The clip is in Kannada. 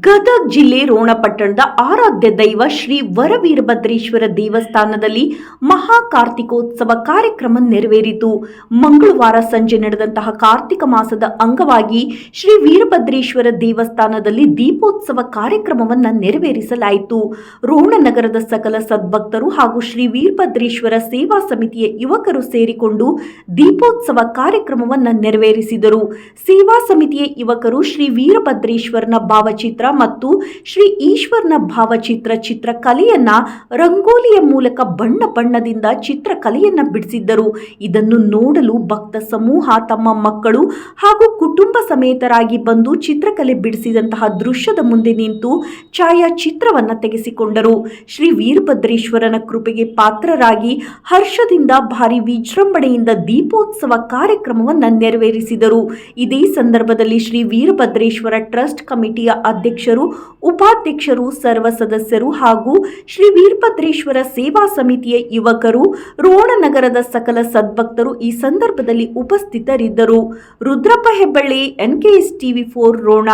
ಗದಗ ಜಿಲ್ಲೆ ರೋಣಪಟ್ಟಣದ ಆರಾಧ್ಯ ದೈವ ಶ್ರೀ ವರವೀರಭದ್ರೇಶ್ವರ ದೇವಸ್ಥಾನದಲ್ಲಿ ಮಹಾ ಕಾರ್ತಿಕೋತ್ಸವ ಕಾರ್ಯಕ್ರಮ ನೆರವೇರಿತು. ಮಂಗಳವಾರ ಸಂಜೆ ನಡೆದಂತಹ ಕಾರ್ತಿಕ ಮಾಸದ ಅಂಗವಾಗಿ ಶ್ರೀ ವೀರಭದ್ರೇಶ್ವರ ದೇವಸ್ಥಾನದಲ್ಲಿ ದೀಪೋತ್ಸವ ಕಾರ್ಯಕ್ರಮವನ್ನು ನೆರವೇರಿಸಲಾಯಿತು. ರೋಣ ನಗರದ ಸಕಲ ಸದ್ಭಕ್ತರು ಹಾಗೂ ಶ್ರೀ ವೀರಭದ್ರೇಶ್ವರ ಸೇವಾ ಸಮಿತಿಯ ಯುವಕರು ಸೇರಿಕೊಂಡು ದೀಪೋತ್ಸವ ಕಾರ್ಯಕ್ರಮವನ್ನು ನೆರವೇರಿಸಿದರು. ಸೇವಾ ಸಮಿತಿಯ ಯುವಕರು ಶ್ರೀ ವೀರಭದ್ರೇಶ್ವರನ ಭಾವಚಿತ್ರ ಮತ್ತು ಶ್ರೀ ಈಶ್ವರನ ಭಾವಚಿತ್ರ ಚಿತ್ರಕಲೆಯನ್ನ ರಂಗೋಲಿಯ ಮೂಲಕ ಬಣ್ಣ ಬಣ್ಣದಿಂದ ಚಿತ್ರಕಲೆಯನ್ನ ಬಿಡಿಸಿದ್ದರು. ಇದನ್ನು ನೋಡಲು ಭಕ್ತ ಸಮೂಹ ತಮ್ಮ ಮಕ್ಕಳು ಹಾಗೂ ಕುಟುಂಬ ಸಮೇತರಾಗಿ ಬಂದು ಚಿತ್ರಕಲೆ ಬಿಡಿಸಿದಂತಹ ದೃಶ್ಯದ ಮುಂದೆ ನಿಂತು ಛಾಯಾಚಿತ್ರವನ್ನ ತೆಗೆಸಿಕೊಂಡರು. ಶ್ರೀ ವೀರಭದ್ರೇಶ್ವರನ ಕೃಪೆಗೆ ಪಾತ್ರರಾಗಿ ಹರ್ಷದಿಂದ ಭಾರಿ ವಿಜೃಂಭಣೆಯಿಂದ ದೀಪೋತ್ಸವ ಕಾರ್ಯಕ್ರಮವನ್ನು ನೆರವೇರಿಸಿದರು. ಇದೇ ಸಂದರ್ಭದಲ್ಲಿ ಶ್ರೀ ವೀರಭದ್ರೇಶ್ವರ ಟ್ರಸ್ಟ್ ಕಮಿಟಿಯ ಅಧ್ಯಕ್ಷರು, ಉಪಾಧ್ಯಕ್ಷರು, ಸರ್ವ ಸದಸ್ಯರು ಹಾಗೂ ಶ್ರೀ ವೀರಭದ್ರೇಶ್ವರ ಸೇವಾ ಸಮಿತಿಯ ಯುವಕರು, ರೋಣ ನಗರದ ಸಕಲ ಸದ್ಭಕ್ತರು ಈ ಸಂದರ್ಭದಲ್ಲಿ ಉಪಸ್ಥಿತರಿದ್ದರು. Rudrappa Hebballi, NKS TV4 Ron.